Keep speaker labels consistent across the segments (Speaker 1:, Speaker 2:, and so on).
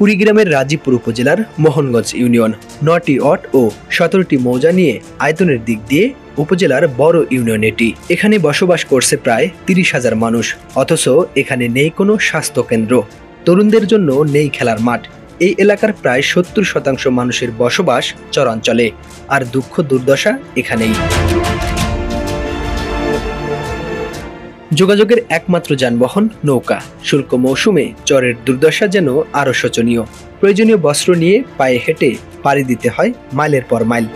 Speaker 1: কুড়িগ্রামের রাজীবপুর উপজেলার মোহনগঞ্জ ইউনিয়ন ৯টি ওয়ার্ড ও ১৭টি মৌজা নিয়ে আয়তনের দিক দিয়ে উপজেলার বড় ইউনিয়ন এটি। এখানে বসবাস করছে প্রায় ৩০,০০০ মানুষ, অথচ এখানে নেই কোনো স্বাস্থ্য কেন্দ্র, তরুণদের জন্য নেই খেলার মাঠ। এই এলাকার প্রায় ৭০% মানুষের বসবাস চরাঞ্চলে, আর দুঃখ দুর্দশা এখানেই। যোগাযোগের একমাত্র যানবাহন নৌকা। শুল্ক মৌসুমে চরের দুর্দশা যেন আরও শোচনীয়। প্রয়োজনীয় বস্ত্র নিয়ে পায়ে হেঁটে পাড়ি দিতে হয় মাইলের পর মাইল।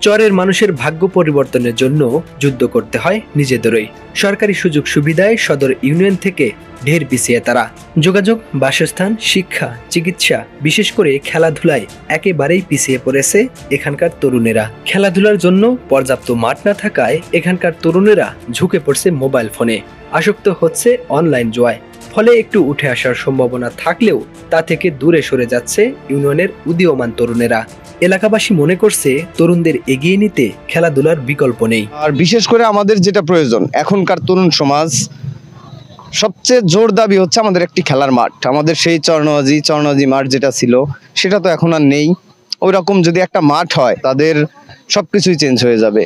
Speaker 1: চরের মানুষের ভাগ্য পরিবর্তনের জন্য যুদ্ধ করতে হয় নিজেদেরই। সরকারি সুযোগ সুবিধায় সদর ইউনিয়ন থেকে ঢের পিছিয়ে তারা। যোগাযোগ, বাসস্থান, শিক্ষা, চিকিৎসা, বিশেষ করে খেলাধুলায় একেবারেই পিছিয়ে পড়েছে এখানকার তরুণেরা। খেলাধুলার জন্য পর্যাপ্ত মাঠ না থাকায় এখানকার তরুণেরা ঝুঁকে পড়ছে মোবাইল ফোনে, আসক্ত হচ্ছে অনলাইন জুয়ায়। ফলে একটু উঠে আসার সম্ভাবনা থাকলেও তা থেকে দূরে সরে যাচ্ছে ইউনিয়নের উদীয়মান তরুণেরা। এলাকাবাসী মনে করছে তরুণদের এগিয়ে নিতে খেলাধুলার বিকল্প নেই।
Speaker 2: আর বিশেষ করে আমাদের যেটা প্রয়োজন এখনকার তরুণ সমাজ, সবচেয়ে জোর দাবি হচ্ছে আমাদের একটি খেলার মাঠ। আমাদের সেই চরনজি মাঠ যেটা ছিল সেটা তো এখন আর নেই। ওই রকম যদি একটা মাঠ হয় তাদের সবকিছুই চেঞ্জ হয়ে যাবে,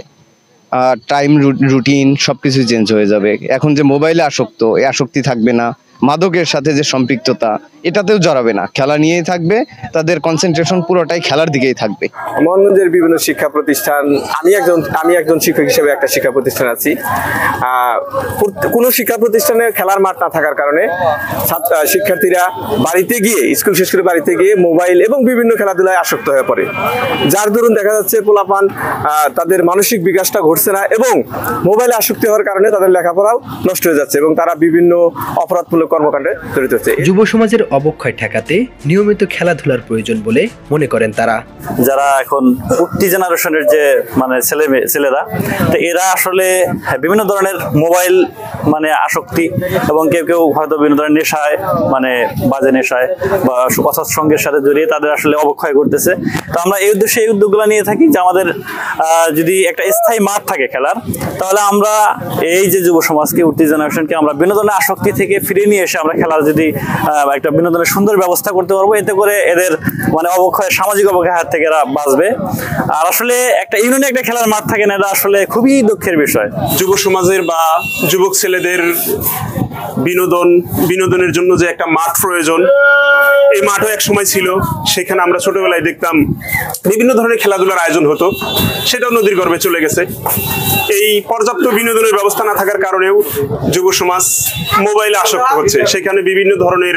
Speaker 2: টাইম রুটিন সবকিছুই চেঞ্জ হয়ে যাবে। এখন যে মোবাইলে আসক্ত, এই আসক্তি থাকবে না। মাদকের সাথে যে সম্পৃক্ততা, এটাতেও জড়াবে না। খেলা নিয়েই থাকবে, তাদের কনসেন্ট্রেশন পুরোটাই খেলার দিকেই থাকবে।
Speaker 3: মোহনগঞ্জের বিভিন্ন শিক্ষা প্রতিষ্ঠান, আমি একজন শিক্ষক হিসেবে একটা শিক্ষা প্রতিষ্ঠান আছি। কোনো শিক্ষা প্রতিষ্ঠানে খেলার মাঠ না থাকার কারণে শিক্ষার্থীরা বাড়িতে গিয়ে, স্কুল শেষ করে বাড়িতে গিয়ে মোবাইল এবং বিভিন্ন খেলাধুলায় আসক্ত হয়ে পড়ে, যার দরুন দেখা যাচ্ছে পোলাপান তাদের মানসিক বিকাশটা ঘটছে না এবং মোবাইলে আসক্তি হওয়ার কারণে তাদের লেখাপড়াও নষ্ট হয়ে যাচ্ছে এবং তারা বিভিন্ন অপরাধমূলক কর্মকাণ্ডে জড়িত হচ্ছে।
Speaker 1: যুব সমাজের অবক্ষয় ঠেকাতে নিয়মিত খেলাধুলার প্রয়োজন বলে মনে করেন তারা।
Speaker 4: যারা এখন উঠতি জেনারেশনের যে ছেলেরা, তো এরা আসলে বিভিন্ন ধরনের মোবাইল আসক্তি এবং কেউ কেউ হয়তো বিভিন্ন ধরনের নেশায়, বাজে নেশায় বা অসৎ সঙ্গের সাথে জড়িয়ে তাদের আসলে অবক্ষয় করতেছে। তো আমরা এই উদ্দেশ্যে এই উদ্যোগগুলো নিয়ে থাকি যে আমাদের যদি একটা স্থায়ী মাঠ থাকে খেলার, তাহলে আমরা এই যে যুব সমাজকে, উঠতি জেনারেশনকে আমরা বিনোদনের আসক্তি থেকে ফিরিয়ে নিয়ে এসে আমরা খেলার যদি একটা বিনোদনের সুন্দর ব্যবস্থা করতে পারবো, এতে করে এদের অবক্ষয়, সামাজিক অবক্ষয় হাত থেকে এরা বাঁচবে। আর আসলে একটা ইউনিয়নে একটা খেলার মাঠ থাকে না, এটা আসলে খুবই দুঃখের বিষয়।
Speaker 5: যুব সমাজের বা যুবক ছেলেদের বিনোদনের জন্য যে একটা মাঠ প্রয়োজন, এই মাঠও এক সময় ছিল। সেখানে আমরা ছোটবেলায় দেখতাম বিভিন্ন ধরনের খেলাধুলার আয়োজন হতো, সেটাও নদীর গর্ভে চলে গেছে। এই পর্যাপ্ত বিনোদনের ব্যবস্থা না থাকার কারণেও যুব সমাজ মোবাইলে আসক্ত হচ্ছে। সেখানে বিভিন্ন ধরনের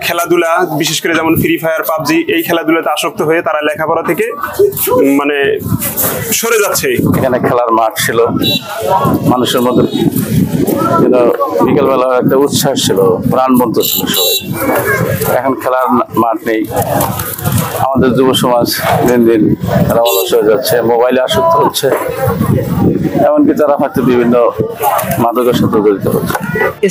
Speaker 5: খেলাধুলা, বিশেষ করে যেমন ফ্রি ফায়ার, পাবজি, এই খেলাধুলাতে আসক্ত হয়ে তারা লেখাপড়া থেকে সরে যাচ্ছে।
Speaker 4: এখানে খেলার মাঠ ছিল, মানুষের মধ্যে বিকেলবেলা একটা উচ্ছ্বাস ছিল, প্রাণবন্ত ছিল সবাই। এখন খেলার মাঠ নেই। আমাদের যুব সমাজ দিন দিন তারা অলস হয়ে যাচ্ছে, মোবাইলে আসক্ত হচ্ছে, এমনকি তারা হয়তো বিভিন্ন মাদকের সাথে জড়িত হচ্ছে।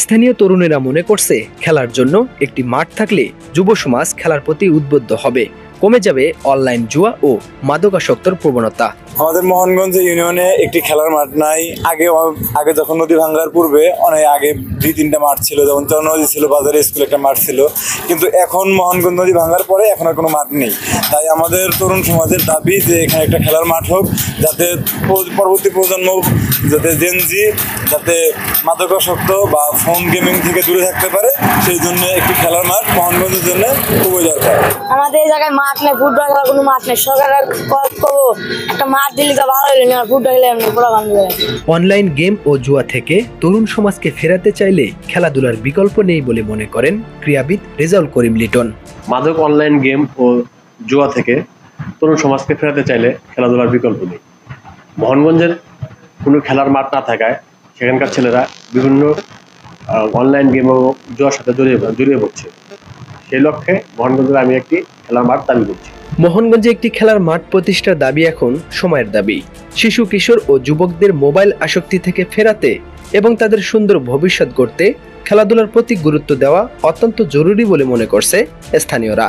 Speaker 1: স্থানীয় তরুণেরা মনে করছে খেলার জন্য একটি মাঠ থাকলে যুব সমাজ খেলার প্রতি উদ্বুদ্ধ হবে, কমে যাবে অনলাইন জুয়া ও মাদকাসক্তর প্রবণতা।
Speaker 6: আমাদের মোহনগঞ্জ ইউনিয়নে একটি খেলার মাঠ নাই। আগে যখন নদী ভাঙ্গার পূর্বে অনেক আগে 2-3টা মাঠ ছিল, যেমন চরনজি ছিল, বাজারে স্কুলে একটা মাঠ ছিল, কিন্তু এখন মোহনগঞ্জ নদী ভাঙ্গার পরে এখন আর কোনো মাঠ নেই। তাই আমাদের তরুণ সমাজের দাবি যে এখানে একটা খেলার মাঠ হোক, যাতে পরবর্তী প্রজন্ম, যাতে জেনজি যাতে মাদকাসক্ত বা ফোন গেমিং থেকে দূরে থাকতে পারে, সেই জন্য একটি খেলার মাঠ মোহনগঞ্জের জন্য খুবই দরকার।
Speaker 7: আমাদের এই জায়গায় মাঠ নেই, ফুটবল খেলার কোনো মাঠ নেই। সরকারের একটা মাঠ দিলে তো ভালো হইল না, ফুটবল খেলে
Speaker 1: অনলাইন গেম ও জুয়া থেকে তরুণ সমাজকে ফেরাতে চাইলে খেলাধুলার বিকল্প নেই বলে মনে করেন ক্রীড়াবিদ রেজাউল করিম লিটন।
Speaker 8: মাদক, অনলাইন গেম ও জুয়া থেকে তরুণ সমাজকে ফেরাতে চাইলে খেলাধুলার বিকল্প নেই। মোহনগঞ্জের কোনো খেলার মাঠ না থাকায় সেখানকার ছেলেরা বিভিন্ন অনলাইন গেম ও জুয়ার সাথে জড়িয়ে পড়ছে। সেই লক্ষ্যে মোহনগঞ্জে আমি একটি খেলার মাঠ দাবি করছি।
Speaker 1: মোহনগঞ্জে একটি খেলার মাঠ প্রতিষ্ঠার দাবি এখন সময়ের দাবি। শিশু, কিশোর ও যুবকদের মোবাইল আসক্তি থেকে ফেরাতে এবং তাদের সুন্দর ভবিষ্যৎ গড়তে খেলাধুলার প্রতি গুরুত্ব দেওয়া অত্যন্ত জরুরি বলে মনে করছে স্থানীয়রা।